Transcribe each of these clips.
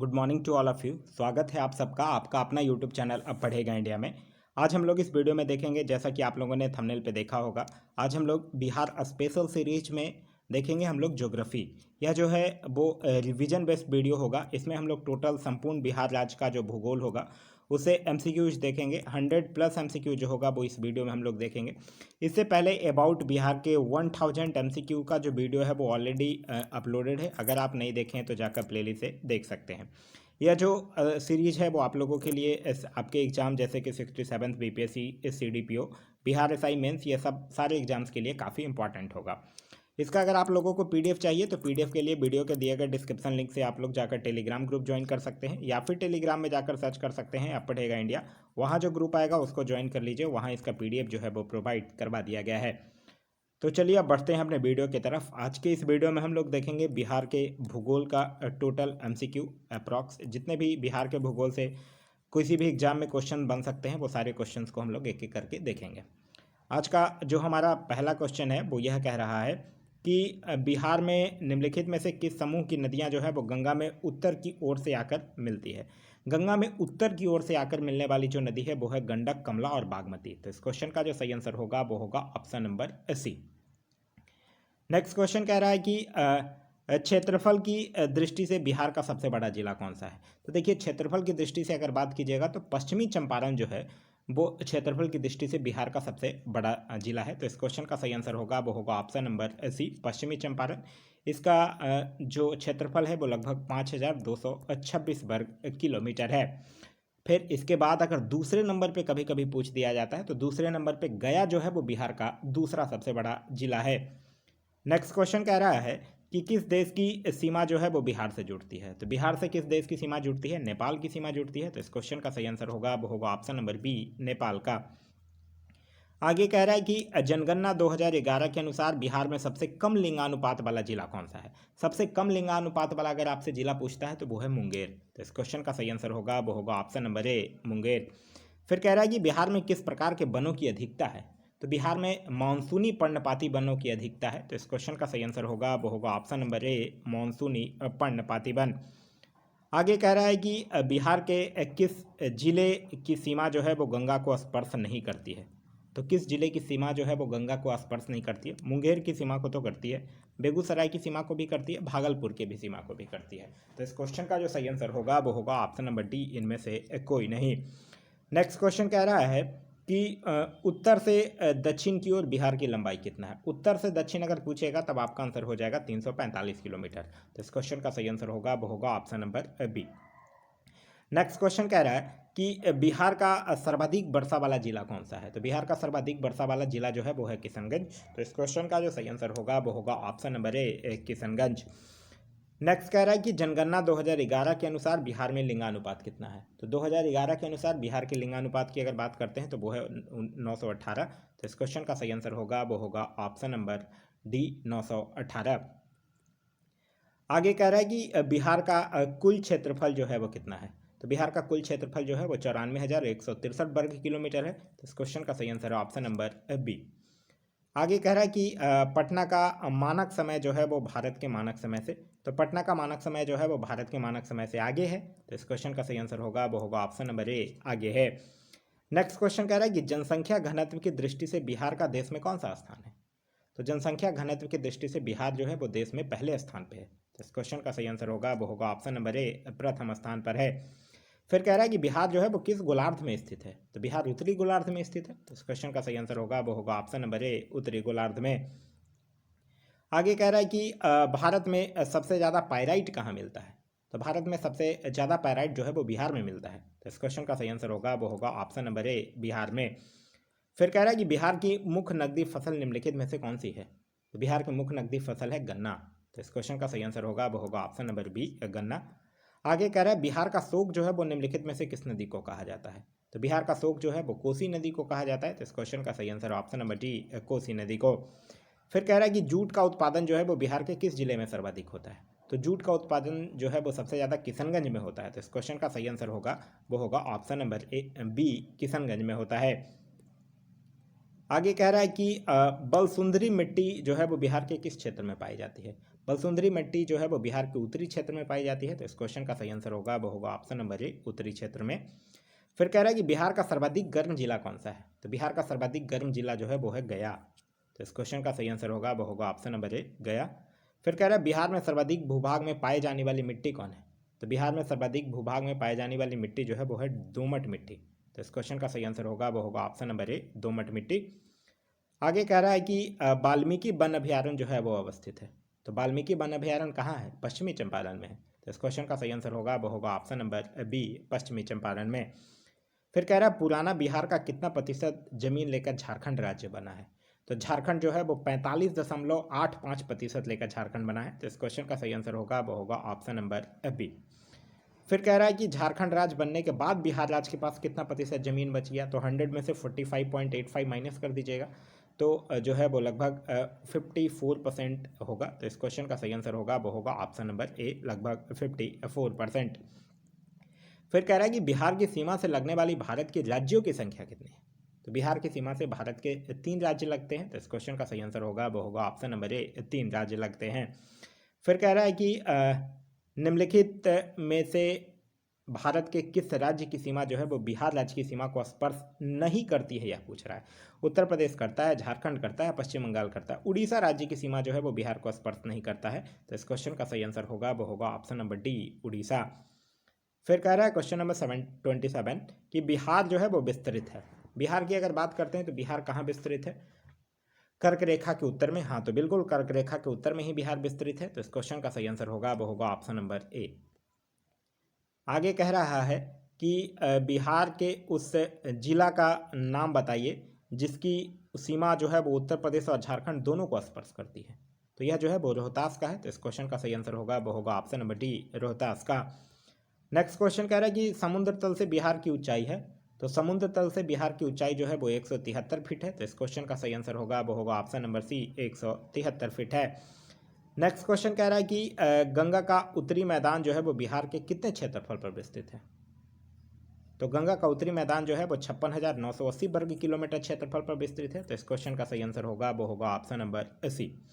Good morning to all of you. स्वागत है आप सबका आपका अपना यूट्यूब चैनल अब पढ़ेगा इंडिया में। आज हम लोग इस वीडियो में देखेंगे, जैसा कि आप लोगों ने थंबनेल पे देखा होगा, आज हम लोग बिहार स्पेशल सीरीज में देखेंगे हम लोग ज्योग्राफी। यह जो है वो रिवीजन बेस्ड वीडियो होगा। इसमें हम लोग टोटल संपूर्ण बिहार राज्य का जो भूगोल होगा उसे एमसीक्यूज देखेंगे। 100+ एमसीक्यू जो होगा वो इस वीडियो में हम लोग देखेंगे। इससे पहले अबाउट बिहार के 1000 एमसीक्यू का जो वीडियो है वो ऑलरेडी अपलोडेड है। अगर आप नहीं देखें तो जाकर प्लेलिस्ट से देख सकते हैं। यह जो सीरीज है वो आप लोगों के लिए आपके एग्जाम जैसे कि 67th BPSC, CDPO, Bihar SI mains, ये सब सारे एग्जाम्स के लिए काफ़ी इंपॉर्टेंट होगा। इसका अगर आप लोगों को पीडीएफ चाहिए तो पीडीएफ के लिए वीडियो के दिए गए डिस्क्रिप्शन लिंक से आप लोग जाकर टेलीग्राम ग्रुप ज्वाइन कर सकते हैं, या फिर टेलीग्राम में जाकर सर्च कर सकते हैं अब पढ़ेगा इंडिया। वहाँ जो ग्रुप आएगा उसको ज्वाइन कर लीजिए, वहाँ इसका पीडीएफ जो है वो प्रोवाइड करवा दिया गया है। तो चलिए अब बढ़ते हैं अपने वीडियो की तरफ। आज के इस वीडियो में हम लोग देखेंगे बिहार के भूगोल का टोटल एमसीक्यू अप्रॉक्स, जितने भी बिहार के भूगोल से किसी भी एग्जाम में क्वेश्चन बन सकते हैं वो सारे क्वेश्चंस को हम लोग एक एक करके देखेंगे। आज का जो हमारा पहला क्वेश्चन है वो यह कह रहा है कि बिहार में निम्नलिखित में से किस समूह की नदियां जो है वो गंगा में उत्तर की ओर से आकर मिलती है। गंगा में उत्तर की ओर से आकर मिलने वाली जो नदी है वो है गंडक, कमला और बागमती। तो इस क्वेश्चन का जो सही आंसर होगा वो होगा option number C. Next question कह रहा है कि क्षेत्रफल की दृष्टि से बिहार का सबसे बड़ा जिला कौन सा है। तो देखिए, क्षेत्रफल की दृष्टि से अगर बात कीजिएगा तो पश्चिमी चंपारण जो है वो क्षेत्रफल की दृष्टि से बिहार का सबसे बड़ा जिला है। तो इस क्वेश्चन का सही आंसर होगा वो होगा ऑप्शन नंबर सी, पश्चिमी चंपारण। इसका जो क्षेत्रफल है वो लगभग 5226 वर्ग किलोमीटर है। फिर इसके बाद अगर दूसरे नंबर पे कभी कभी पूछ दिया जाता है तो दूसरे नंबर पे गया जो है वो बिहार का दूसरा सबसे बड़ा जिला है। नेक्स्ट क्वेश्चन कह रहा है कि किस देश की सीमा जो है वो बिहार से जुड़ती है। तो बिहार से किस देश की सीमा जुड़ती है? नेपाल की सीमा जुड़ती है। तो इस क्वेश्चन का सही आंसर होगा वो होगा ऑप्शन नंबर बी, नेपाल का। आगे कह रहा है कि जनगणना 2011 के अनुसार बिहार में सबसे कम लिंगानुपात वाला जिला कौन सा है। सबसे कम लिंगानुपात वाला अगर आपसे जिला पूछता है तो वो है मुंगेर। तो इस क्वेश्चन का सही आंसर होगा वो होगा ऑप्शन नंबर ए, मुंगेर। फिर कह रहा है कि बिहार में किस प्रकार के वनों की अधिकता है। तो बिहार में मानसूनी पर्णपाती वनों की अधिकता है। तो इस क्वेश्चन का सही आंसर होगा वो होगा ऑप्शन नंबर ए, मानसूनी पर्णपाती वन। आगे कह रहा है कि बिहार के किस जिले की सीमा जो है वो गंगा को स्पर्श नहीं करती है। तो किस जिले की सीमा जो है वो गंगा को स्पर्श नहीं करती है? मुंगेर की सीमा को तो करती है, बेगूसराय की सीमा को भी करती है, भागलपुर की भी सीमा को भी करती है। तो इस क्वेश्चन का जो सही आंसर होगा वो होगा ऑप्शन नंबर डी, इनमें से कोई नहीं। नेक्स्ट क्वेश्चन कह रहा है कि उत्तर से दक्षिण की ओर बिहार की लंबाई कितना है। उत्तर से दक्षिण अगर पूछेगा तब आपका आंसर हो जाएगा 345 किलोमीटर। तो इस क्वेश्चन का सही आंसर होगा वो होगा option number B. Next question कह रहा है कि बिहार का सर्वाधिक वर्षा वाला जिला कौन सा है। तो बिहार का सर्वाधिक वर्षा वाला जिला जो है वो है किशनगंज। तो इस क्वेश्चन का जो सही आंसर होगा वो होगा ऑप्शन नंबर ए, किशनगंज। नेक्स्ट कह रहा है कि जनगणना 2011 के अनुसार बिहार में लिंगानुपात कितना है। तो 2011 के अनुसार बिहार के लिंगानुपात की अगर बात करते हैं तो वो है 918। तो इस क्वेश्चन का सही आंसर होगा वो होगा ऑप्शन नंबर डी, 918। आगे कह रहा है कि बिहार का कुल क्षेत्रफल जो है वो कितना है। तो बिहार का कुल क्षेत्रफल जो है वो 94,163 वर्ग किलोमीटर है। तो इस क्वेश्चन का सही आंसर है ऑप्शन नंबर बी। आगे कह रहा है कि पटना का मानक समय जो है वो भारत के मानक समय से, तो पटना का मानक समय जो है वो भारत के मानक समय से आगे है। तो इस क्वेश्चन का सही आंसर होगा वो होगा ऑप्शन नंबर ए, आगे है। नेक्स्ट क्वेश्चन कह रहा है कि जनसंख्या घनत्व की दृष्टि से बिहार का देश में कौन सा स्थान है। तो जनसंख्या घनत्व की दृष्टि से बिहार जो है वो देश में पहले स्थान पे है। तो इस क्वेश्चन का सही आंसर होगा वो होगा ऑप्शन नंबर ए, प्रथम स्थान पर है। फिर कह रहा है कि बिहार जो है वो किस गोलार्ध में स्थित है। तो बिहार उत्तरी गोलार्ध में स्थित है। तो इस क्वेश्चन का सही आंसर होगा वो होगा ऑप्शन नंबर ए, उत्तरी गोलार्ध में। आगे कह रहा है कि भारत में सबसे ज़्यादा पायराइट कहाँ मिलता है। तो भारत में सबसे ज़्यादा पायराइट जो है वो बिहार में मिलता है। तो इस क्वेश्चन का सही आंसर होगा वो होगा ऑप्शन नंबर ए, बिहार में। फिर कह रहा है कि बिहार की मुख्य नकदी फसल निम्नलिखित में से कौन सी है। तो बिहार की मुख्य नकदी फसल है गन्ना। तो इस क्वेश्चन का सही आंसर होगा वो होगा ऑप्शन नंबर बी, गन्ना। आगे कह रहा है बिहार का शोक जो है वो निम्नलिखित में से किस नदी को कहा जाता है। तो बिहार का शोक जो है वो कोसी नदी को कहा जाता है। तो इस क्वेश्चन का सही answer option number D, Kosi नदी को। फिर कह रहा है कि जूट का उत्पादन जो है वो बिहार के किस जिले में सर्वाधिक होता है। तो जूट का उत्पादन जो है वो सबसे ज़्यादा किशनगंज में होता है। तो इस क्वेश्चन का सही आंसर होगा वो होगा option number A, B, Kishanganj में होता है। आगे कह रहा है कि बलसुंदरी मिट्टी जो है वो बिहार के किस क्षेत्र में पाई जाती है। बलसुंदरी मिट्टी जो है वो बिहार के उत्तरी क्षेत्र में पाई जाती है, तो इस क्वेश्चन का सही आंसर होगा वो होगा ऑप्शन नंबर ए, उत्तरी क्षेत्र में। फिर कह रहा है कि बिहार का सर्वाधिक गर्म जिला कौन सा है, तो बिहार का सर्वाधिक गर्म जिला जो है वो है गया, तो इस क्वेश्चन का सही आंसर होगा वो होगा ऑप्शन नंबर ए, गया। फिर कह रहा है बिहार में सर्वाधिक भूभाग में पाए जाने वाली मिट्टी कौन है, तो बिहार में सर्वाधिक भूभाग में पाए जाने वाली मिट्टी जो है वो है दोमट मिट्टी, तो इस क्वेश्चन का सही आंसर होगा वो होगा ऑप्शन नंबर ए, दोमट मिट्टी। आगे कह रहा है कि वाल्मीकि वन अभ्यारण्य जो है वो अवस्थित है, तो वाल्मीकि वन अभ्यारण्य कहाँ है, पश्चिमी चंपारण में है, तो इस क्वेश्चन का सही आंसर होगा वो होगा ऑप्शन नंबर बी, पश्चिमी चंपारण में। फिर कह रहा है पुराना बिहार का कितना प्रतिशत जमीन लेकर झारखंड राज्य बना है, तो झारखंड जो है वो 45.85% लेकर झारखंड बना है, तो इस क्वेश्चन का सही आंसर होगा वो होगा ऑप्शन नंबर बी। फिर कह रहा है कि झारखंड राज्य बनने के बाद बिहार राज्य के पास कितना प्रतिशत जमीन बच गया, तो 100 में से 45.85 माइनस कर दीजिएगा, तो जो है वो लगभग 54% होगा, तो इस क्वेश्चन का सही आंसर होगा वो होगा ऑप्शन नंबर ए, लगभग 54%। फिर कह रहा है कि बिहार की सीमा से लगने वाली भारत के राज्यों की संख्या कितनी है, तो बिहार की सीमा से भारत के 3 राज्य लगते हैं, तो इस क्वेश्चन का सही आंसर होगा वो होगा ऑप्शन नंबर ए, 3 राज्य लगते हैं। फिर कह रहा है कि निम्नलिखित में से भारत के किस राज्य की सीमा जो है वो बिहार राज्य की सीमा को स्पर्श नहीं करती है, यह पूछ रहा है। उत्तर प्रदेश करता है, झारखंड करता है, पश्चिम बंगाल करता है, उड़ीसा राज्य की सीमा जो है वो बिहार को स्पर्श नहीं करता है, तो इस क्वेश्चन का सही आंसर होगा वो होगा ऑप्शन नंबर डी, उड़ीसा। फिर कह रहा है क्वेश्चन नंबर 27 कि बिहार जो है वो विस्तृत है, बिहार की अगर बात करते हैं तो बिहार कहाँ विस्तृत है, कर्क रेखा के उत्तर में, हाँ तो बिल्कुल कर्क रेखा के उत्तर में ही बिहार विस्तृत है, तो इस क्वेश्चन का सही आंसर होगा वो होगा ऑप्शन नंबर ए। आगे कह रहा है कि बिहार के उस जिला का नाम बताइए जिसकी सीमा जो है वो उत्तर प्रदेश और झारखंड दोनों को स्पर्श करती है, तो यह जो है वो रोहतास का है, तो इस क्वेश्चन का सही आंसर होगा वो होगा ऑप्शन नंबर डी, रोहतास का। नेक्स्ट क्वेश्चन कह रहा है कि समुद्र तल से बिहार की ऊंचाई है, तो समुद्र तल से बिहार की ऊंचाई जो है वो 173 फीट है, तो इस क्वेश्चन का सही आंसर होगा वो होगा ऑप्शन नंबर सी, 173 फीट है। नेक्स्ट क्वेश्चन कह रहा है कि गंगा का उत्तरी मैदान जो है वो बिहार के कितने क्षेत्रफल पर विस्तृत है, तो गंगा का उत्तरी मैदान जो है वो 56,980 वर्ग किलोमीटर क्षेत्रफल पर विस्तृत है, तो इस क्वेश्चन का सही आंसर होगा वो होगा ऑप्शन नंबर सी।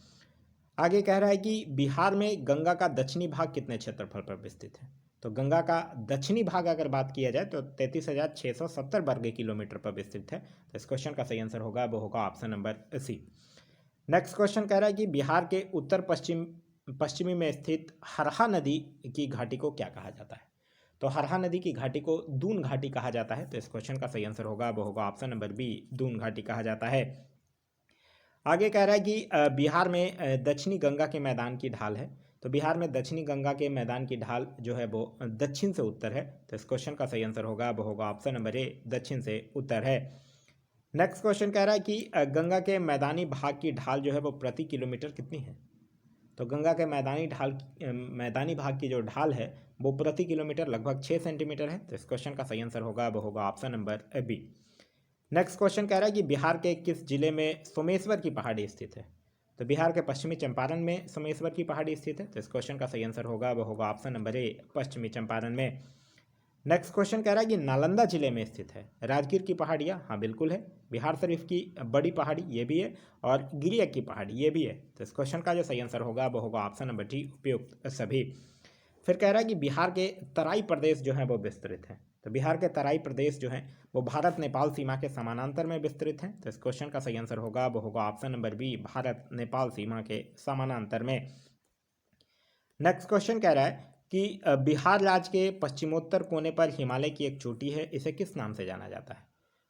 आगे कह रहा है कि बिहार में गंगा का दक्षिणी भाग कितने क्षेत्रफल पर विस्तृत है, तो गंगा का दक्षिणी भाग अगर बात किया जाए तो 33,670 वर्ग किलोमीटर पर विस्तृत है, तो इस क्वेश्चन का सही आंसर होगा वो होगा option number C. Next question कह रहा है कि बिहार के उत्तर पश्चिमी में स्थित हरहा नदी की घाटी को क्या कहा जाता है, तो हरहा नदी की घाटी को दून घाटी कहा जाता है, तो इस क्वेश्चन का सही आंसर होगा वो होगा ऑप्शन नंबर बी, दून घाटी कहा जाता है। आगे कह रहा है कि बिहार में दक्षिणी गंगा के मैदान की ढाल है, तो बिहार में दक्षिणी गंगा के मैदान की ढाल जो है वो दक्षिण से उत्तर है, तो इस क्वेश्चन का सही आंसर होगा वो होगा ऑप्शन नंबर ए, दक्षिण से उत्तर है। नेक्स्ट क्वेश्चन कह रहा है कि गंगा के मैदानी भाग की ढाल जो है वो प्रति किलोमीटर कितनी है, तो गंगा के मैदानी भाग की जो ढाल है वो प्रति किलोमीटर लगभग 6 सेंटीमीटर है, तो इस क्वेश्चन का सही आंसर होगा वो होगा option number B. Next question कह रहा है कि बिहार के किस जिले में सोमेश्वर की पहाड़ी स्थित है, तो बिहार के पश्चिमी चंपारण में सोमेश्वर की पहाड़ी स्थित है, तो इस क्वेश्चन का सही आंसर होगा वो होगा ऑप्शन नंबर ए, पश्चिमी चंपारण में। नेक्स्ट क्वेश्चन कह रहा है कि नालंदा जिले में स्थित है राजगीर की पहाड़ियाँ, हाँ बिल्कुल है, बिहार शरीफ की बड़ी पहाड़ी ये भी है, और गिरिया की पहाड़ी ये भी है, तो इस क्वेश्चन का जो सही आंसर होगा वो होगा ऑप्शन नंबर डी, उपयुक्त सभी। फिर कह रहा है कि बिहार के तराई प्रदेश जो हैं वो विस्तृत हैं, तो बिहार के तराई प्रदेश जो हैं वो भारत नेपाल सीमा के समानांतर में विस्तृत हैं, तो इस क्वेश्चन का सही आंसर होगा वो होगा option number B, Bharat Nepal सीमा के समानांतर में। नेक्स्ट क्वेश्चन कह रहा है कि बिहार राज्य के पश्चिमोत्तर कोने पर हिमालय की एक चोटी है, इसे किस नाम से जाना जाता है,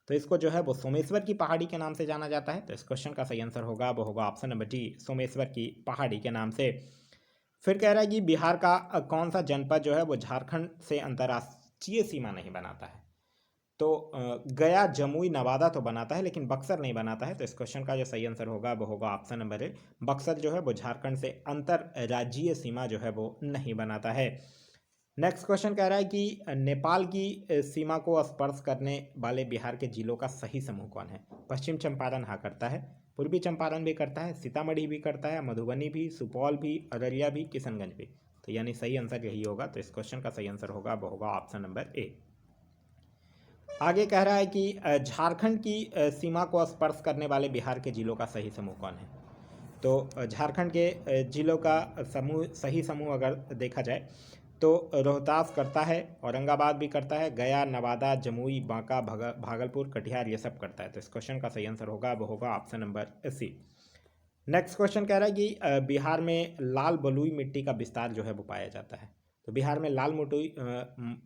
तो इसको जो है वो सोमेश्वर की पहाड़ी के नाम से जाना जाता है, तो इस क्वेश्चन का सही आंसर होगा वो होगा ऑप्शन नंबर डी, सोमेश्वर की पहाड़ी के नाम से। फिर कह रहा है कि बिहार का कौन सा जनपद जो है वो झारखंड से अंतर्राष्ट्रीय सीमा नहीं बनाता है, तो गया, जमुई, नवादा तो बनाता है लेकिन बक्सर नहीं बनाता है, तो इस क्वेश्चन का जो सही आंसर होगा वो होगा ऑप्शन नंबर ए, बक्सर जो है वो झारखंड से अंतर्राज्यीय सीमा जो है वो नहीं बनाता है। नेक्स्ट क्वेश्चन कह रहा है कि नेपाल की सीमा को स्पर्श करने वाले बिहार के जिलों का सही समूह कौन है, पश्चिम चंपारण हाँ करता है, पूर्वी चंपारण भी करता है, सीतामढ़ी भी करता है, मधुबनी भी, सुपौल भी, अररिया भी, किशनगंज भी, तो यानी सही आंसर यही होगा, तो इस क्वेश्चन का सही आंसर होगा वो होगा ऑप्शन नंबर ए। आगे कह रहा है कि झारखंड की सीमा को स्पर्श करने वाले बिहार के जिलों का सही समूह कौन है, तो झारखंड के जिलों का सही समूह अगर देखा जाए तो रोहतास करता है, औरंगाबाद भी करता है, गया, नवादा, जमुई, बांका, भागलपुर, कटिहार ये सब करता है। तो इस क्वेश्चन का सही आंसर होगा वो होगा option number C. Next question कह रहा है कि बिहार में लाल बलुई मिट्टी का विस्तार जो है वो पाया जाता है। तो बिहार में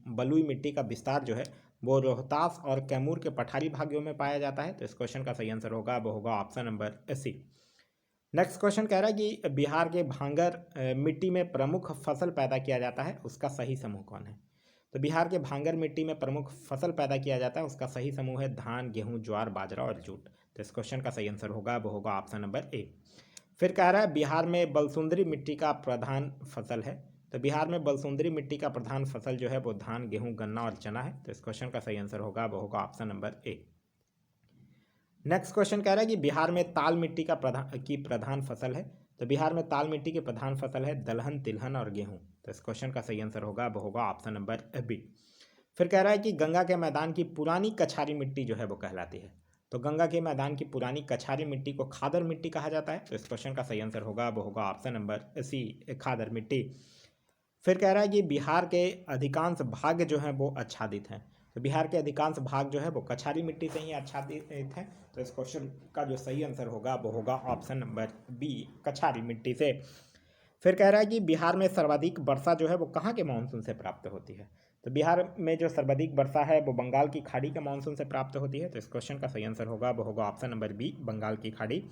बलुई मिट्टी का विस्तार जो है वो रोहतास और कैमूर के पठारी भागों में पाया जाता है। तो इस क्वेश्चन का सही आंसर होगा वो होगा option number C. Next question कह रहा है कि बिहार के भांगर मिट्टी में प्रमुख फसल पैदा किया जाता है, उसका सही समूह कौन है। तो बिहार के भांगर मिट्टी में प्रमुख फसल पैदा किया जाता है, उसका सही समूह है धान, गेहूं, ज्वार, बाजरा और जूट। तो इस क्वेश्चन का सही आंसर होगा वो होगा ऑप्शन नंबर ए। फिर कह रहा है बिहार में बलसुंदरी मिट्टी का प्रधान फसल है। तो बिहार में बलसुंदरी मिट्टी का प्रधान फसल जो है वो धान, गेहूं, गन्ना और चना है। तो इस क्वेश्चन का सही आंसर होगा वो होगा ऑप्शन नंबर ए। नेक्स्ट क्वेश्चन कह रहा है कि बिहार में ताल मिट्टी का प्रधान फसल है। तो बिहार में ताल मिट्टी की प्रधान फसल है दलहन, तिलहन और गेहूं। तो इस क्वेश्चन का सही आंसर होगा वो होगा ऑप्शन नंबर बी। फिर कह रहा है कि गंगा के मैदान की पुरानी कछारी मिट्टी जो है वो कहलाती है। तो गंगा के मैदान की पुरानी कछारी मिट्टी को खादर मिट्टी कहा जाता है। तो इस क्वेश्चन का सही आंसर होगा वो होगा ऑप्शन नंबर सी, खादर मिट्टी। फिर कह रहा है कि बिहार के अधिकांश भाग जो हैं वो आच्छादित हैं। तो बिहार के अधिकांश भाग जो है वो कछारी मिट्टी से ही आच्छादित हैं। तो इस क्वेश्चन का जो सही आंसर होगा वो होगा ऑप्शन नंबर बी, कछारी मिट्टी से। फिर कह रहा है कि बिहार में सर्वाधिक वर्षा जो है वो कहाँ के मानसून से प्राप्त होती है। तो बिहार में जो सर्वाधिक वर्षा है वो बंगाल की खाड़ी के मानसून से प्राप्त होती है। तो इस क्वेश्चन का सही आंसर होगा वो होगा ऑप्शन नंबर बी, बंगाल की खाड़ी।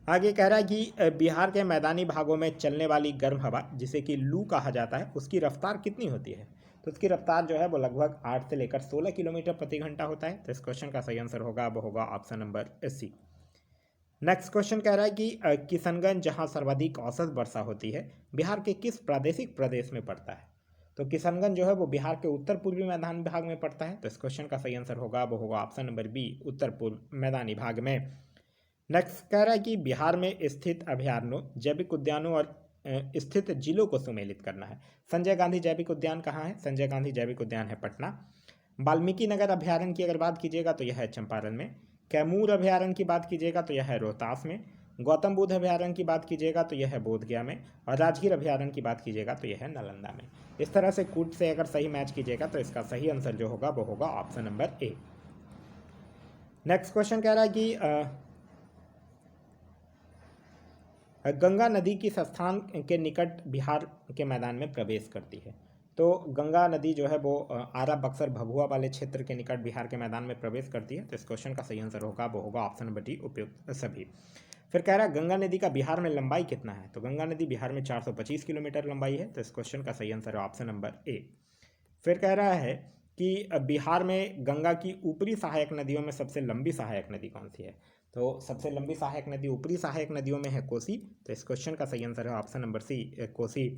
आगे कह रहा है कि बिहार के मैदानी भागों में चलने वाली गर्म हवा जिसे कि लू कहा जाता है, उसकी रफ्तार कितनी होती है। तो उसकी रफ्तार जो है वो लगभग 8 से लेकर 16 किलोमीटर प्रति घंटा होता है। तो इस क्वेश्चन का सही आंसर होगा वो होगा option number C. Next question कह रहा है कि किशनगंज जहां सर्वाधिक औसत वर्षा होती है, बिहार के किस प्रादेशिक प्रदेश में पड़ता है। तो किशनगंज जो है वो बिहार के उत्तर पूर्वी मैदानी भाग में पड़ता है। तो इस क्वेश्चन का सही आंसर होगा वो होगा ऑप्शन नंबर बी, उत्तर पूर्व मैदानी भाग में। नेक्स्ट कह रहा है कि बिहार में स्थित अभयारण्यों, जैविक उद्यानों और स्थित जिलों को सुमेलित करना है। संजय गांधी जैविक उद्यान कहाँ है। संजय गांधी जैविक उद्यान है पटना। वाल्मीकि नगर अभयारण्य की अगर बात कीजिएगा तो यह है चंपारण में। कैमूर अभयारण्य की बात कीजिएगा तो यह है रोहतास में। गौतम बुद्ध अभयारण्य की बात कीजिएगा तो यह है बोधगया में। और राजगीर अभयारण्य की बात कीजिएगा तो यह है नालंदा में। इस तरह से कूट से अगर सही मैच कीजिएगा तो इसका सही आंसर जो होगा वो होगा ऑप्शन नंबर ए। नेक्स्ट क्वेश्चन कह रहा है कि गंगा नदी किस स्थान के निकट बिहार के मैदान में प्रवेश करती है। तो गंगा नदी जो है वो आरा, बक्सर, भभुआ वाले क्षेत्र के निकट बिहार के मैदान में प्रवेश करती है। तो इस क्वेश्चन का सही आंसर होगा वो होगा ऑप्शन नंबर डी, उपयुक्त सभी। फिर कह रहा है गंगा नदी का बिहार में लंबाई कितना है। तो गंगा नदी बिहार में 425 किलोमीटर लंबाई है। तो इस क्वेश्चन का सही आंसर है ऑप्शन नंबर ए। फिर कह रहा है कि बिहार में गंगा की ऊपरी सहायक नदियों में सबसे लंबी सहायक नदी कौन सी है। तो सबसे लंबी सहायक नदी ऊपरी सहायक नदियों में है कोसी। तो इस क्वेश्चन का सही आंसर है ऑप्शन नंबर सी, कोसी।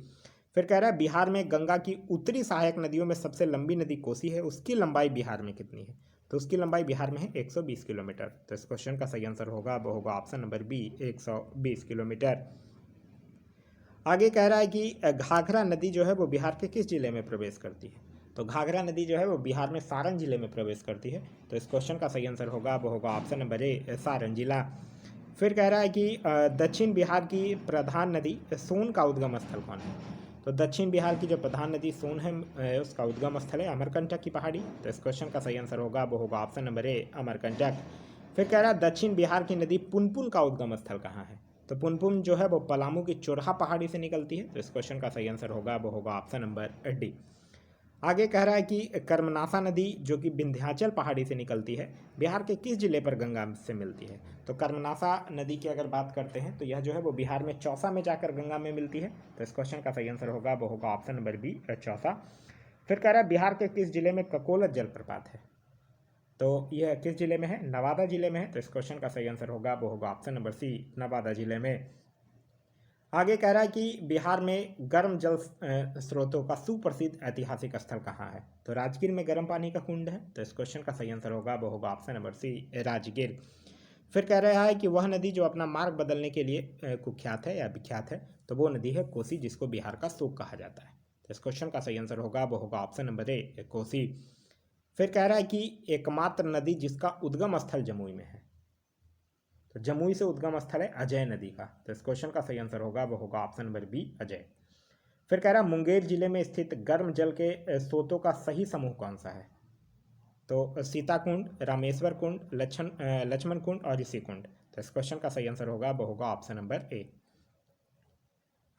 फिर कह रहा है बिहार में गंगा की उत्तरी सहायक नदियों में सबसे लंबी नदी कोसी है, उसकी लंबाई बिहार में कितनी है। तो उसकी लंबाई बिहार में है 120 किलोमीटर। तो इस क्वेश्चन का सही आंसर होगा वो होगा ऑप्शन नंबर बी, 120 किलोमीटर। आगे कह रहा है कि घाघरा नदी जो है वो बिहार के किस जिले में प्रवेश करती है। तो घाघरा नदी जो है वो बिहार में सारण जिले में प्रवेश करती है। तो इस क्वेश्चन का सही आंसर होगा वो होगा ऑप्शन नंबर ए, सारण जिला। फिर कह रहा है कि दक्षिण बिहार की प्रधान नदी सोन का उद्गम स्थल कौन है। तो दक्षिण बिहार की जो प्रधान नदी सोन है उसका उद्गम स्थल है अमरकंटक की पहाड़ी। तो इस क्वेश्चन का सही आंसर होगा वो होगा ऑप्शन नंबर ए, अमरकंटक। फिर कह रहा है दक्षिण बिहार की नदी पुनपुन का उद्गम स्थल कहाँ है। तो पुनपुन जो है वो पलामू की चोरहा पहाड़ी से निकलती है। तो इस क्वेश्चन का सही आंसर होगा वो होगा ऑप्शन नंबर डी। आगे कह रहा है कि कर्मनासा नदी जो कि विंध्याचल पहाड़ी से निकलती है, बिहार के किस जिले पर गंगा से मिलती है। तो कर्मनासा नदी की अगर बात करते हैं तो यह जो है वो बिहार में चौसा में जाकर गंगा में मिलती है। तो इस क्वेश्चन का सही आंसर होगा वो होगा ऑप्शन नंबर बी, चौसा। फिर कह रहा है बिहार के किस जिले में ककोलत जलप्रपात है। तो यह किस जिले में है, नवादा जिले में है। तो इस क्वेश्चन का सही आंसर होगा वो होगा ऑप्शन नंबर सी, नवादा जिले में। आगे कह रहा है कि बिहार में गर्म जल स्रोतों का सुप्रसिद्ध ऐतिहासिक स्थल कहाँ है। तो राजगीर में गर्म पानी का कुंड है। तो इस क्वेश्चन का सही आंसर होगा वो होगा ऑप्शन नंबर सी, राजगीर। फिर कह रहा है कि वह नदी जो अपना मार्ग बदलने के लिए कुख्यात है या विख्यात है, तो वो नदी है कोसी, जिसको बिहार का शोक कहा जाता है। तो इस क्वेश्चन का सही आंसर होगा वो होगा ऑप्शन नंबर ए, कोसी। फिर कह रहा है कि एकमात्र नदी जिसका उद्गम स्थल जमुई में है। तो जमुई से उद्गम स्थल है अजय नदी का, तो इस क्वेश्चन का सही आंसर होगा वो होगा ऑप्शन नंबर बी अजय। फिर कह रहा है मुंगेर जिले में स्थित गर्म जल के स्रोतों का सही समूह कौन सा है? तो सीता कुंड, रामेश्वर कुंड, लक्ष्मण कुंड और ऋषि कुंड। तो इस क्वेश्चन का सही आंसर होगा वो होगा ऑप्शन नंबर ए।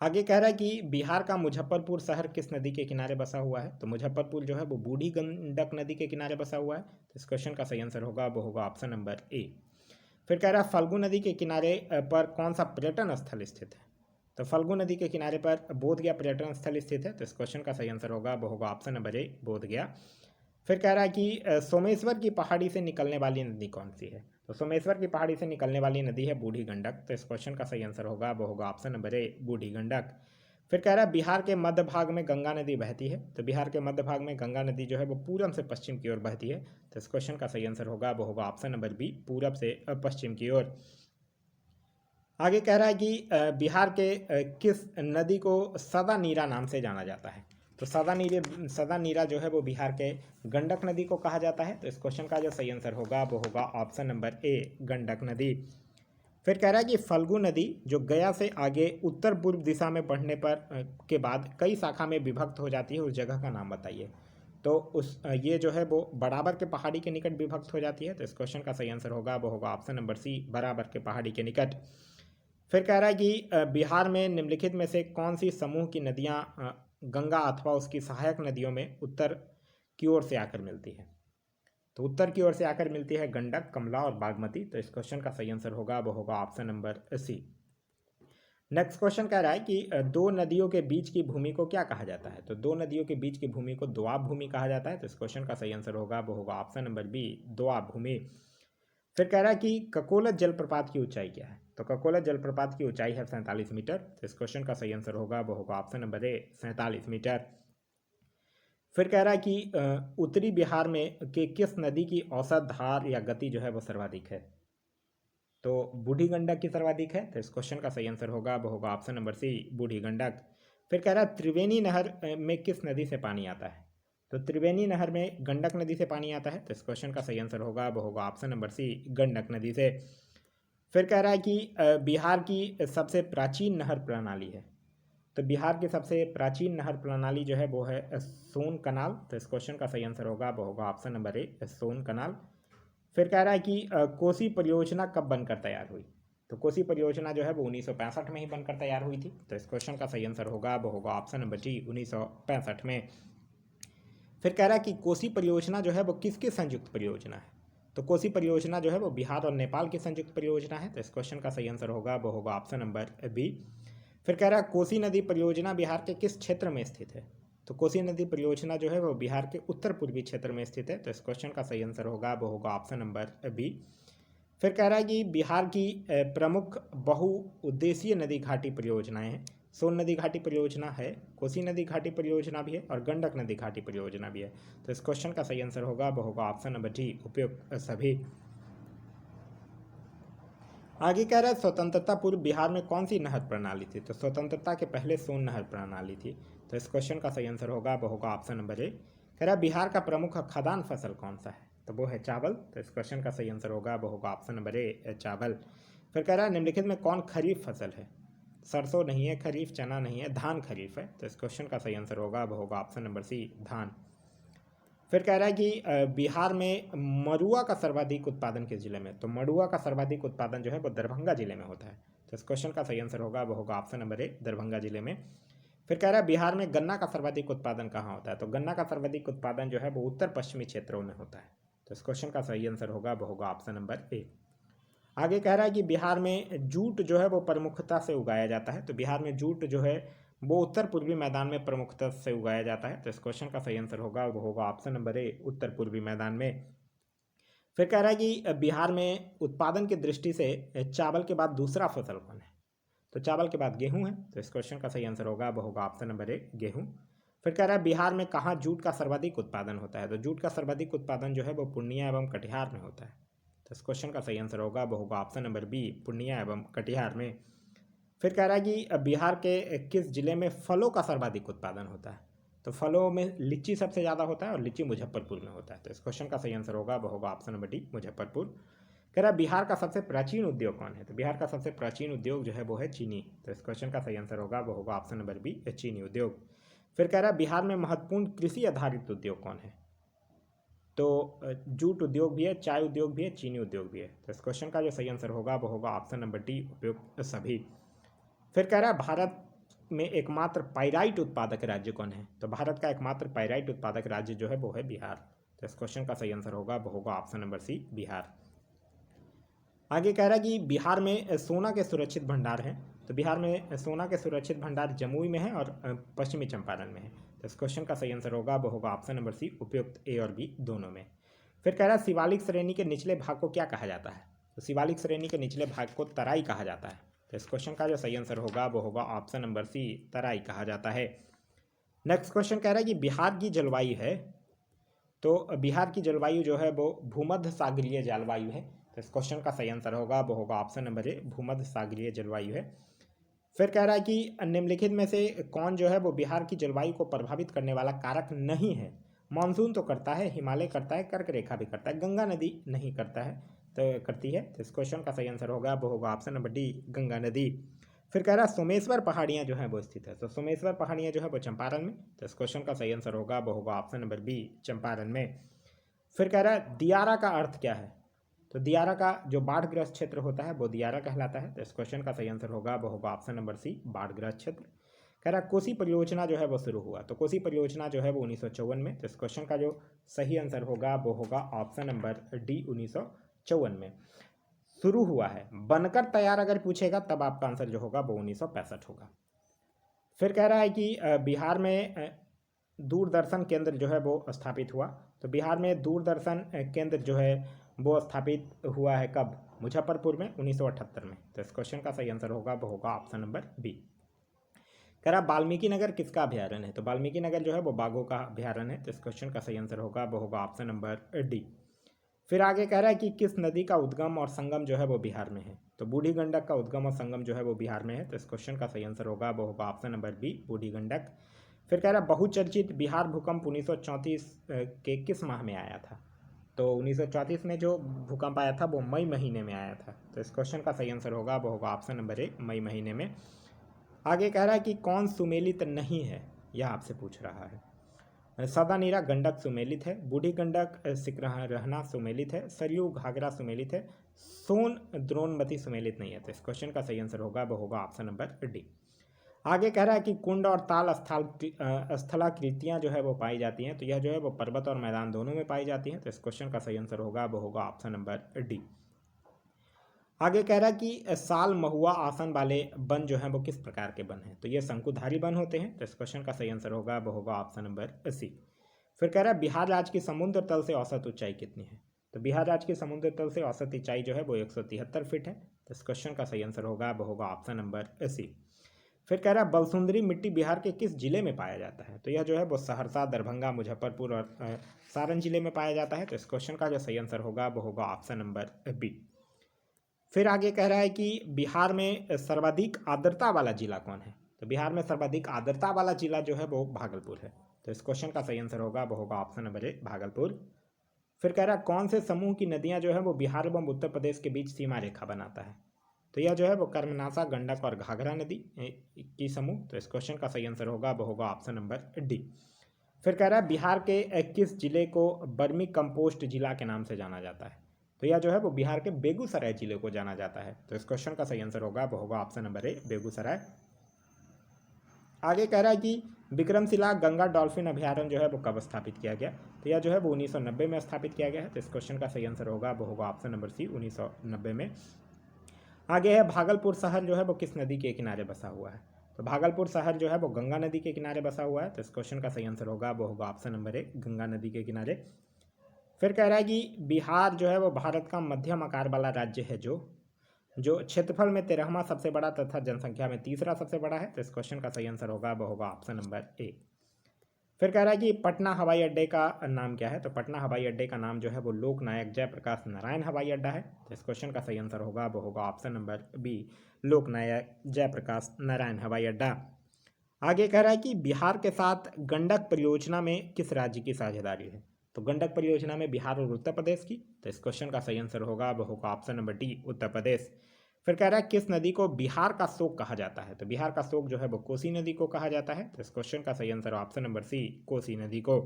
आगे कह रहा है कि बिहार का मुजफ्फरपुर शहर किस नदी के किनारे बसा हुआ है? तो मुजफ्फरपुर जो है वो बूढ़ी गंडक नदी के किनारे बसा हुआ है। तो इस क्वेश्चन का सही आंसर होगा वो होगा ऑप्शन नंबर ए। फिर कह रहा है फल्गु नदी के किनारे पर कौन सा पर्यटन स्थल स्थित है? तो फल्गु नदी के किनारे पर बोधगया पर्यटन स्थल स्थित है। तो इस क्वेश्चन का सही आंसर होगा वो होगा ऑप्शन नंबर ए बोधगया। फिर कह रहा है कि सोमेश्वर की पहाड़ी से निकलने वाली नदी कौन सी है? तो सोमेश्वर की पहाड़ी से निकलने वाली नदी है बूढ़ी गंडक। तो इस क्वेश्चन का सही आंसर होगा वो होगा ऑप्शन नंबर ए बूढ़ी गंडक। फिर कह रहा है बिहार के मध्य भाग में गंगा नदी बहती है। तो बिहार के मध्य भाग में गंगा नदी जो है वो पूरब से पश्चिम की ओर बहती है। तो इस क्वेश्चन का सही आंसर होगा वो होगा ऑप्शन नंबर बी पूरब से पश्चिम की ओर। आगे कह रहा है कि बिहार के किस नदी को सदा नीरा नाम से जाना जाता है? तो सदा नीरा जो है वो बिहार के गंडक नदी को कहा जाता है। तो इस क्वेश्चन का जो सही आंसर होगा वो होगा ऑप्शन नंबर ए गंडक नदी। फिर कह रहा है कि फल्गु नदी जो गया से आगे उत्तर पूर्व दिशा में बढ़ने पर के बाद कई शाखा में विभक्त हो जाती है, उस जगह का नाम बताइए। तो ये जो है वो बराबर के पहाड़ी के निकट विभक्त हो जाती है। तो इस क्वेश्चन का सही आंसर होगा वो होगा ऑप्शन नंबर सी बराबर के पहाड़ी के निकट। फिर कह रहा है कि बिहार में निम्नलिखित में से कौन सी समूह की नदियां गंगा अथवा उसकी सहायक नदियों में उत्तर की ओर से आकर मिलती है? तो उत्तर की ओर से आकर मिलती है गंडक, कमला और बागमती। तो इस क्वेश्चन का सही आंसर होगा वो होगा option number C. Next question कह रहा है कि दो नदियों के बीच की भूमि को क्या कहा जाता है? तो दो नदियों के बीच की भूमि को दोआब भूमि कहा जाता है। तो इस क्वेश्चन का सही आंसर होगा वो होगा ऑप्शन नंबर बी दोआब भूमि। फिर कह रहा है कि ककोलत जलप्रपात की ऊंचाई क्या है? तो ककोलत जलप्रपात की ऊंचाई है 47 मीटर। तो इस क्वेश्चन का सही आंसर होगा वो होगा ऑप्शन नंबर ए 47 मीटर। फिर कह रहा है कि उत्तरी बिहार में के किस नदी की औसत धार या गति जो है वो सर्वाधिक है? तो बूढ़ी गंडक की सर्वाधिक है। तो इस क्वेश्चन का सही आंसर होगा वो होगा ऑप्शन नंबर सी बूढ़ी गंडक। फिर कह रहा है त्रिवेणी नहर में किस नदी से पानी आता है? तो त्रिवेणी नहर में गंडक नदी से पानी आता है। तो इस क्वेश्चन का सही आंसर होगा वो होगा ऑप्शन नंबर सी गंडक नदी से। फिर कह रहा है कि बिहार की सबसे प्राचीन नहर प्रणाली है। तो बिहार की सबसे प्राचीन नहर प्रणाली जो है वो है सोन कनाल। तो इस क्वेश्चन का सही आंसर होगा वो होगा ऑप्शन नंबर ए सोन कनाल। फिर कह रहा है कि कोसी परियोजना कब बनकर तैयार हुई? तो कोसी परियोजना जो है वो 1965 में ही बनकर तैयार हुई थी। तो इस क्वेश्चन का सही आंसर होगा वो होगा ऑप्शन नंबर डी 1965 में। फिर कह रहा है कि कोसी परियोजना जो है वो किसकी संयुक्त परियोजना है? तो कोसी परियोजना जो है वो बिहार और नेपाल की संयुक्त परियोजना है। तो इस क्वेश्चन का सही आंसर होगा वो होगा ऑप्शन नंबर बी। फिर कह रहा है कोसी नदी परियोजना बिहार के किस क्षेत्र में स्थित है? तो कोसी नदी परियोजना जो है वो बिहार के उत्तर पूर्वी क्षेत्र में स्थित है। तो इस क्वेश्चन का सही आंसर होगा वो होगा ऑप्शन नंबर बी। फिर कह रहा है कि बिहार की प्रमुख बहुउद्देशीय नदी घाटी परियोजनाएं हैं। सोन नदी घाटी परियोजना है, कोसी नदी घाटी परियोजना भी है और गंडक नदी घाटी परियोजना भी है। तो इस क्वेश्चन का सही आंसर होगा वो होगा ऑप्शन नंबर डी उपयुक्त सभी। आगे कह रहा है स्वतंत्रता पूर्व बिहार में कौन सी नहर प्रणाली थी? तो स्वतंत्रता के पहले सोन नहर प्रणाली थी। तो इस क्वेश्चन का सही आंसर होगा वो होगा ऑप्शन नंबर ए। कह रहा है बिहार का प्रमुख खदान फसल कौन सा है? तो वो है चावल। तो इस क्वेश्चन का सही आंसर होगा वो होगा ऑप्शन नंबर ए चावल। फिर कह रहा है निम्नलिखित में कौन खरीफ फसल है? सरसों नहीं है खरीफ, चना नहीं है, धान खरीफ है। तो इस क्वेश्चन का सही आंसर होगा वो होगा ऑप्शन नंबर सी धान। फिर कह रहा है कि बिहार में मड़ुआ का सर्वाधिक उत्पादन किस जिले में? तो मड़ुआ का सर्वाधिक उत्पादन जो है वो दरभंगा जिले में होता है। तो इस क्वेश्चन का सही आंसर होगा वो होगा ऑप्शन नंबर ए दरभंगा जिले में। फिर कह रहा है बिहार में गन्ना का सर्वाधिक उत्पादन कहाँ होता है? तो गन्ना का सर्वाधिक उत्पादन जो है वो उत्तर पश्चिमी क्षेत्रों में होता है। तो इस क्वेश्चन का सही आंसर होगा वो होगा ऑप्शन नंबर ए। आगे कह रहा है कि बिहार में जूट जो है वो प्रमुखता से उगाया जाता है। तो बिहार में जूट जो है वो उत्तर पूर्वी मैदान में प्रमुखता से उगाया जाता है। तो इस क्वेश्चन का सही आंसर होगा वो होगा ऑप्शन नंबर ए उत्तर पूर्वी मैदान में। फिर कह रहा है कि बिहार में उत्पादन की दृष्टि से चावल के बाद दूसरा फसल कौन है? तो चावल के बाद गेहूं है। तो इस क्वेश्चन का सही आंसर होगा वो होगा ऑप्शन नंबर ए गेहूं। फिर कह रहा है बिहार में कहाँ जूट का सर्वाधिक उत्पादन होता है? तो जूट का सर्वाधिक उत्पादन जो है वो पूर्णिया एवं कटिहार में होता है। तो इस क्वेश्चन का सही आंसर होगा वो होगा ऑप्शन नंबर बी पूर्णिया एवं कटिहार में। फिर कह रहा है कि बिहार के किस जिले में फलों का सर्वाधिक उत्पादन होता है? तो फलों में लीची सबसे ज़्यादा होता है और लीची मुजफ्फरपुर में होता है। तो इस क्वेश्चन का सही आंसर होगा वो होगा ऑप्शन नंबर डी मुजफ्फरपुर। कह रहा है बिहार का सबसे प्राचीन उद्योग कौन है? तो बिहार का सबसे प्राचीन उद्योग जो है वो है चीनी। तो इस क्वेश्चन का सही आंसर होगा वो होगा ऑप्शन नंबर बी, चीनी उद्योग। फिर कह रहा है बिहार में महत्वपूर्ण कृषि आधारित उद्योग कौन है? तो जूट उद्योग भी है, चाय उद्योग भी है, चीनी उद्योग भी है। तो इस क्वेश्चन का जो सही आंसर होगा वो होगा ऑप्शन नंबर डी, उपयुक्त सभी। फिर कह रहा है भारत में एकमात्र पाइराइट उत्पादक राज्य कौन है? तो भारत का एकमात्र पाइराइट उत्पादक राज्य जो है वो है बिहार। तो इस क्वेश्चन का सही आंसर होगा वो होगा ऑप्शन नंबर सी, बिहार। आगे कह रहा है कि बिहार में सोना के सुरक्षित भंडार हैं। तो बिहार में सोना के सुरक्षित भंडार जमुई में है और पश्चिमी चंपारण में है। तो इस क्वेश्चन का सही आंसर होगा वो होगा ऑप्शन नंबर सी, उपयुक्त ए और बी दोनों में। फिर कह रहा है शिवालिक श्रेणी के निचले भाग को क्या कहा जाता है? तो शिवालिक श्रेणी के निचले भाग को तराई कहा जाता है। तो इस क्वेश्चन का जो सही आंसर होगा वो होगा ऑप्शन नंबर सी, तराई कहा जाता है। नेक्स्ट क्वेश्चन कह रहा है कि बिहार की जलवायु है, तो बिहार की जलवायु जो है वो भूमध्य सागरीय जलवायु है। तो इस क्वेश्चन का सही आंसर होगा वो होगा ऑप्शन नंबर ए, भूमध्य सागरीय जलवायु है। फिर कह रहा है कि निम्नलिखित में से कौन जो है वो बिहार की जलवायु को प्रभावित करने वाला कारक नहीं है? मानसून तो करता है, हिमालय करता है, कर्क रेखा भी करता है, गंगा नदी नहीं करता है, तो करती है। तो इस क्वेश्चन का सही आंसर होगा वो होगा ऑप्शन नंबर डी, गंगा नदी। फिर कह रहा है सोमेश्वर पहाड़ियाँ जो है वो स्थित है। तो सोमेश्वर पहाड़ियाँ जो है वो चंपारण में। तो इस क्वेश्चन का सही आंसर होगा वो होगा ऑप्शन नंबर बी, चंपारण में। फिर कह रहा है दियारा का अर्थ क्या है? तो दियारा का जो बाढ़ग्रस्त क्षेत्र होता है वो दियारा कहलाता है। तो इस क्वेश्चन का सही आंसर होगा वो होगा ऑप्शन नंबर सी, बाढ़ग्रस्त क्षेत्र। कह रहा है कोसी परियोजना जो है वो शुरू हुआ। तो कोसी परियोजना जो है वो 1954 में। तो इस क्वेश्चन का जो सही आंसर होगा वो होगा ऑप्शन नंबर डी, 1954 में शुरू हुआ है। बनकर तैयार अगर पूछेगा तब आपका आंसर जो होगा वो 1965 होगा। फिर कह रहा है कि बिहार में दूरदर्शन केंद्र जो है वो स्थापित हुआ। तो बिहार में दूरदर्शन केंद्र जो है वो स्थापित हुआ है कब? मुजफ्फरपुर में 1978 में। तो इस क्वेश्चन का सही आंसर होगा वो होगा ऑप्शन नंबर बी। कह रहा वाल्मीकि नगर किसका अभ्यारण्य है? तो वाल्मीकि नगर जो है वो बाघों का अभ्यारण्य है। तो इस क्वेश्चन का सही आंसर होगा वो होगा ऑप्शन नंबर डी। फिर आगे कह रहा है कि किस नदी का उद्गम और संगम जो है वो बिहार में है? तो बूढ़ी गंडक का उद्गम और संगम जो है वो बिहार में है। तो इस क्वेश्चन का सही आंसर होगा वो होगा ऑप्शन नंबर बी, बूढ़ी गंडक। फिर कह रहा है बहुचर्चित बिहार भूकंप 1934 के किस माह में आया था? तो 1934 में जो भूकंप आया था वो मई महीने में आया था। तो इस क्वेश्चन का सही आंसर होगा वो होगा ऑप्शन नंबर ए, मई महीने में। आगे कह रहा है कि कौन सुमेलित नहीं है, यह आपसे पूछ रहा है। सदा नीरा गंडक सुमेलित है, बूढ़ी गंडक सिकरहना सुमेलित है, सरयू घाघरा सुमेलित है, सोन द्रोणमती सुमेलित नहीं है। तो इस क्वेश्चन का सही आंसर होगा वो होगा ऑप्शन नंबर डी। आगे कह रहा है कि कुंड और ताल स्थलाकृतियाँ जो है वो पाई जाती हैं। तो यह जो है वो पर्वत और मैदान दोनों में पाई जाती हैं। तो इस क्वेश्चन का सही आंसर होगा वो होगा ऑप्शन नंबर डी। आगे कह रहा है कि साल महुआ आसन वाले वन जो हैं वो किस प्रकार के वन हैं? तो ये शंकुधारी वन होते हैं। तो इस क्वेश्चन का सही आंसर होगा वो होगा ऑप्शन नंबर सी। फिर कह रहा है बिहार राज्य की समुद्र तल से औसत ऊंचाई कितनी है? तो बिहार राज्य की समुद्र तल से औसत ऊंचाई जो है वो 173 फीट है। तो इस क्वेश्चन का सही आंसर होगा वो होगा ऑप्शन नंबर सी। फिर कह रहा है बलसुंदरी मिट्टी बिहार के किस जिले में पाया जाता है? तो यह जो है वो सहरसा, दरभंगा, मुजफ्फरपुर और सारण जिले में पाया जाता है। तो इस क्वेश्चन का जो सही आंसर होगा वो होगा ऑप्शन नंबर बी। फिर आगे कह रहा है कि बिहार में सर्वाधिक आर्द्रता वाला जिला कौन है? तो बिहार में सर्वाधिक आर्द्रता वाला जिला जो है वो भागलपुर है। तो इस क्वेश्चन का सही आंसर होगा वो होगा ऑप्शन नंबर ए, भागलपुर। फिर कह रहा है कौन से समूह की नदियां जो है वो बिहार एवं उत्तर प्रदेश के बीच सीमा रेखा बनाता है? तो यह जो है वो कर्मनासा, गंडक और घाघरा नदी की समूह। तो इस क्वेश्चन का सही आंसर होगा वो होगा ऑप्शन नंबर डी। फिर कह रहा है बिहार के किस जिले को बर्मी कंपोस्ट जिला के नाम से जाना जाता है? तो यह जो है वो बिहार के बेगूसराय जिले को जाना जाता है। तो इस क्वेश्चन का सही आंसर होगा वो होगा ऑप्शन नंबर ए, बेगूसराय। आगे कह रहा है कि विक्रमशिला गंगा डॉल्फिन अभ्यारण्य जो है वो कब स्थापित किया गया? तो यह जो है वो 1990 में स्थापित किया गया है। तो इस क्वेश्चन का सही आंसर होगा वो होगा ऑप्शन नंबर सी, 1990 में। आगे है भागलपुर शहर जो है वो किस नदी के किनारे बसा हुआ है? तो भागलपुर शहर जो है वो गंगा नदी के किनारे बसा हुआ है। तो इस क्वेश्चन का सही आंसर होगा वो होगा ऑप्शन नंबर ए, गंगा नदी के किनारे। फिर कह रहा है कि बिहार जो है वो भारत का मध्यम आकार वाला राज्य है जो क्षेत्रफल में 13वां सबसे बड़ा तथा जनसंख्या में तीसरा सबसे बड़ा है। तो इस क्वेश्चन का सही आंसर होगा वो होगा ऑप्शन नंबर ए। फिर कह रहा है कि पटना हवाई अड्डे का नाम क्या है? तो पटना हवाई अड्डे का नाम जो है वो लोकनायक जयप्रकाश नारायण हवाई अड्डा है। तो इस क्वेश्चन का सही आंसर होगा वो होगा ऑप्शन नंबर बी, लोकनायक जयप्रकाश नारायण हवाई अड्डा। आगे कह रहा है कि बिहार के साथ गंडक परियोजना में किस राज्य की साझेदारी है? तो गंडक परियोजना में बिहार और उत्तर प्रदेश की, तो इस क्वेश्चन का सही आंसर होगा वो होगा option number D, Uttar Pradesh. फिर कह रहा है किस नदी को बिहार का शोक कहा जाता है, तो बिहार का शोक जो है वो कोसी नदी को कहा जाता है, तो इस क्वेश्चन का सही answer option number C, Kosi नदी को।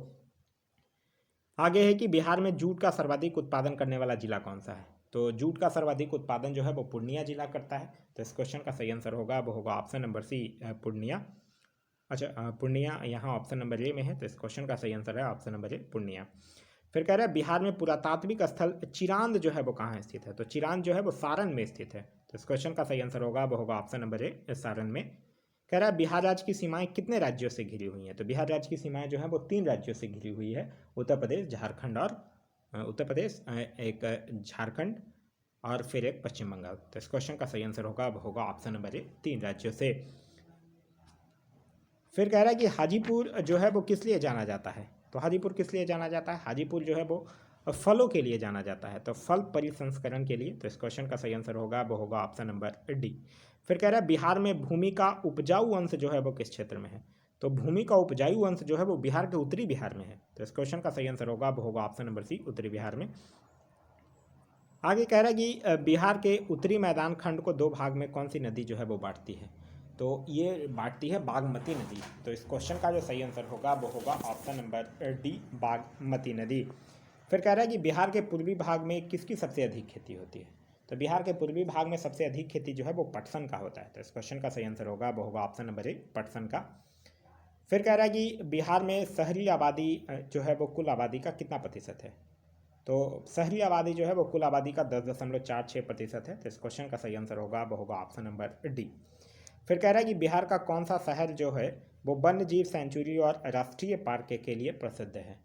आगे है कि बिहार में जूट का सर्वाधिक उत्पादन करने वाला जिला कौन सा है, तो जूट का सर्वाधिक उत्पादन जो है वो पूर्णिया जिला करता है, तो इस क्वेश्चन का सही आंसर होगा वो होगा ऑप्शन नंबर सी, पूर्णिया। अच्छा, पूर्णिया यहाँ ऑप्शन नंबर ए में है, तो इस क्वेश्चन का सही आंसर है ऑप्शन नंबर ए, पूर्णिया। फिर कह रहे हैं बिहार में पुरातात्विक स्थल चिरांद जो है वो कहाँ स्थित है, तो चिरांद जो है वो सारण में स्थित है, तो इस क्वेश्चन का सही आंसर होगा वो होगा ऑप्शन नंबर ए, सारण में। कह रहा है बिहार राज्य की सीमाएं कितने राज्यों से घिरी हुई हैं, तो बिहार राज्य की सीमाएं जो है वो 3 राज्यों से घिरी हुई है, उत्तर प्रदेश, झारखंड और उत्तर प्रदेश, एक झारखंड और फिर एक पश्चिम बंगाल, तो इस क्वेश्चन का सही आंसर होगा वो होगा ऑप्शन नंबर ए, 3 राज्यों से। फिर कह रहा है कि हाजीपुर जो है वो किस लिए जाना जाता है, तो हाजीपुर किस लिए जाना जाता है, हाजीपुर जो है वो फलों के लिए जाना जाता है, तो फल परिसंस्करण के लिए, तो इस क्वेश्चन का सही आंसर होगा वो होगा ऑप्शन नंबर डी। फिर कह रहा है बिहार में भूमि का उपजाऊ अंश जो है वो किस क्षेत्र में है, तो भूमि का उपजाऊ अंश जो है वो बिहार के उत्तरी बिहार में है, तो इस क्वेश्चन का सही आंसर होगा वो होगा ऑप्शन नंबर सी, उत्तरी बिहार में। आगे कह रहा है कि बिहार के उत्तरी मैदान खंड को 2 भाग में कौन सी नदी जो है वो बांटती है, तो ये बांटती है बागमती नदी, तो इस क्वेश्चन का जो सही आंसर होगा वो होगा ऑप्शन नंबर डी, बागमती नदी। फिर कह रहा है कि बिहार के पूर्वी भाग में किसकी सबसे अधिक खेती होती है, तो बिहार के पूर्वी भाग में सबसे अधिक खेती जो है वो पटसन का होता है, तो इस क्वेश्चन का सही आंसर होगा वो होगा ऑप्शन नंबर ए, पटसन का। फिर कह रहा है कि बिहार में शहरी आबादी जो है वो कुल आबादी का कितना प्रतिशत है, तो शहरी आबादी जो है वो कुल आबादी का 10.46% है, तो इस क्वेश्चन का सही आंसर होगा वो होगा ऑप्शन नंबर डी। फिर कह रहा है कि बिहार का कौन सा शहर जो है वो वन्य जीव सेंचुरी और राष्ट्रीय पार्क के लिए प्रसिद्ध है,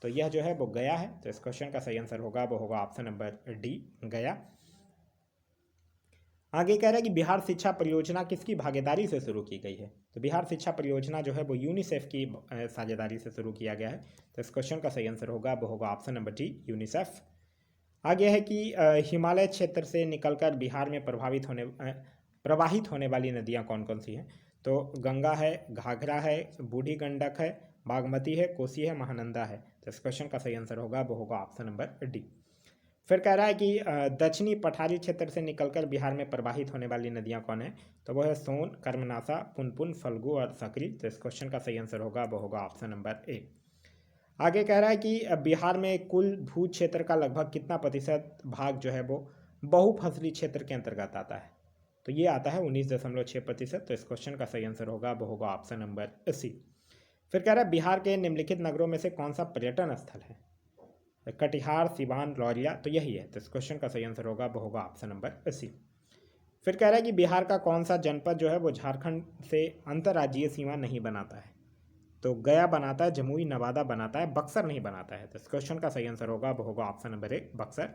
तो यह जो है वो गया है, तो इस क्वेश्चन का सही आंसर होगा वो होगा ऑप्शन नंबर डी, गया। आगे कह रहा है कि बिहार शिक्षा परियोजना किसकी भागीदारी से शुरू की गई है, तो बिहार शिक्षा परियोजना जो है वो यूनिसेफ की साझेदारी से शुरू किया गया है, तो इस क्वेश्चन का सही आंसर होगा वो होगा ऑप्शन नंबर डी, यूनिसेफ। आगे है कि हिमालय क्षेत्र से निकलकर बिहार में प्रवाहित होने वाली नदियाँ कौन कौन सी हैं, तो गंगा है, घाघरा है, बूढ़ी गंडक है, बागमती है, कोसी है, महानंदा है, तो इस क्वेश्चन का सही आंसर होगा वो होगा ऑप्शन नंबर डी। फिर कह रहा है कि दक्षिणी पठारी क्षेत्र से निकलकर बिहार में प्रवाहित होने वाली नदियाँ कौन है, तो वो है सोन, कर्मनाशा, पुनपुन, फल्गु और सकरी, तो इस क्वेश्चन का सही आंसर होगा वो होगा ऑप्शन नंबर ए। आगे कह रहा है कि बिहार में कुल भू क्षेत्र का लगभग कितना प्रतिशत भाग जो है वो बहुफसली क्षेत्र के अंतर्गत आता है, तो ये आता है 19.6%, तो इस क्वेश्चन का सही आंसर होगा वो होगा ऑप्शन नंबर सी। फिर कह रहा है बिहार के निम्नलिखित नगरों में से कौन सा पर्यटन स्थल है, कटिहार, सिवान, लौरिया, तो यही है, तो इस क्वेश्चन का सही आंसर होगा वो होगा ऑप्शन नंबर सी। फिर कह रहा है कि बिहार का कौन सा जनपद जो है वो झारखंड से अंतर्राज्यीय सीमा नहीं बनाता है, तो गया बनाता है, जमुई, नवादा बनाता है, बक्सर नहीं बनाता है, तो इस क्वेश्चन का सही आंसर होगा वो होगा ऑप्शन नंबर ए, बक्सर।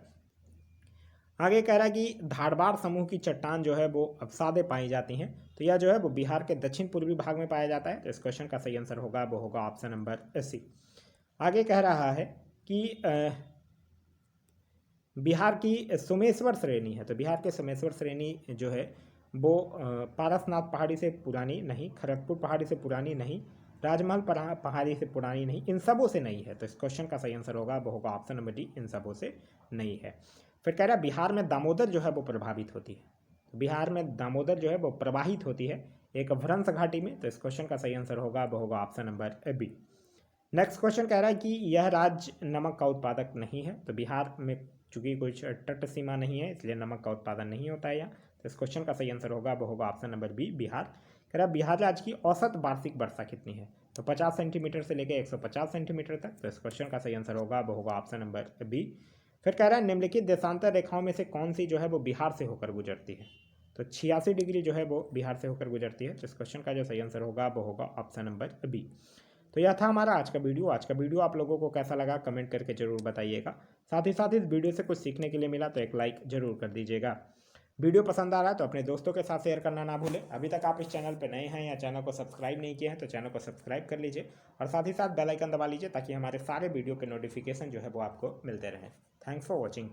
आगे कह रहा है कि धारबाड़ समूह की चट्टान जो है वो अवसादे पाई जाती हैं, तो यह जो है वो बिहार के दक्षिण पूर्वी भाग में पाया जाता है, तो इस क्वेश्चन का सही आंसर होगा वो होगा ऑप्शन नंबर सी। आगे कह रहा है कि बिहार की सोमेश्वर श्रेणी है, तो बिहार के सोमेश्वर श्रेणी जो है वो पारसनाथ पहाड़ी से पुरानी नहीं, खड़गपुर पहाड़ी से पुरानी नहीं, राजमहल पहाड़ी से पुरानी नहीं, इन सबों से नहीं है, तो इस क्वेश्चन का सही आंसर होगा वो होगा ऑप्शन नंबर डी, इन सबों से नहीं है। फिर कह रहा है बिहार में दामोदर जो है वो प्रभावित होती है, तो बिहार में दामोदर जो है वो प्रवाहित होती है एक भ्रंश घाटी में, तो इस क्वेश्चन का सही आंसर होगा वो होगा option number B. Next question कह रहा है कि यह राज्य नमक का उत्पादक नहीं है, तो बिहार में चूंकि कुछ तट सीमा नहीं है इसलिए नमक का उत्पादन नहीं होता है यहाँ, तो इस क्वेश्चन का सही आंसर होगा वो होगा ऑप्शन नंबर बी, बिहार। कह रहा है बिहार राज्य की औसत वार्षिक वर्षा कितनी है, तो 50 सेंटीमीटर से लेकर 150 सेंटीमीटर तक, तो इस क्वेश्चन का सही आंसर होगा वो होगा ऑप्शन नंबर बी। फिर कह रहा है निम्नलिखित देशांतर रेखाओं में से कौन सी जो है वो बिहार से होकर गुजरती है, तो 86 डिग्री जो है वो बिहार से होकर गुजरती है, तो इस क्वेश्चन का जो सही आंसर होगा वो होगा ऑप्शन नंबर बी। तो यह था हमारा आज का वीडियो। आज का वीडियो आप लोगों को कैसा लगा कमेंट करके जरूर बताइएगा। साथ ही साथ इस वीडियो से कुछ सीखने के लिए मिला तो एक लाइक जरूर कर दीजिएगा। वीडियो पसंद आ रहा है तो अपने दोस्तों के साथ शेयर करना ना भूलें। अभी तक आप इस चैनल पर नए हैं या चैनल को सब्सक्राइब नहीं किए हैं तो चैनल को सब्सक्राइब कर लीजिए और साथ ही साथ बेल आइकन दबा लीजिए ताकि हमारे सारे वीडियो के नोटिफिकेशन जो है वो आपको मिलते रहें। Thanks for watching.